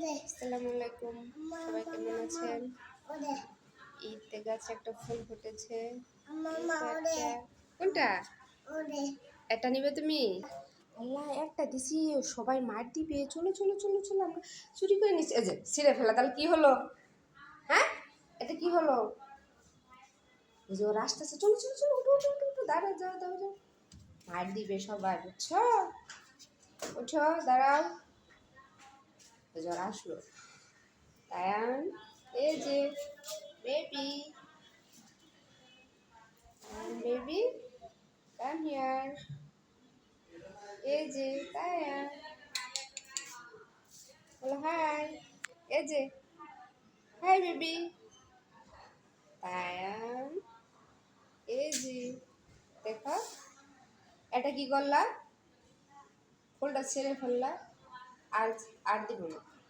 আসসালামু আলাইকুম, সবাই কেমন আছেন? ঈদে গাছে একটা ফুল ফুটেছে। কোনটা? এটা নিবে তুমি? আল্লাহ, একটা দিছি, সবাই মার দিবে। চলো চলো চলো চলো, আমরা চুরি করে নিচ্ছি। এই যে ছিঁড়ে ফেলা, তাহলে কি হলো? হ্যাঁ, এটা কি হলো? এই যে ওরা আসতেছে, চলো চলো চলো, উঠো উঠো উঠো উঠো, দাঁড়াও, যাও দাও যাও, মার দিবে সবাই, বুঝছো? উঠো, দাঁড়াও। এই যে ওরা আসলো। তায়ান, এই যে বেবি, বেবি, কাম হিয়ার। এই যে তায়ান, বলো হাই। এই যে হাই বেবি, তায়ান। এই যে দেখো, এটা কি করলা? ফুলটা ছেড়ে ফেললা। আর আর দিব না।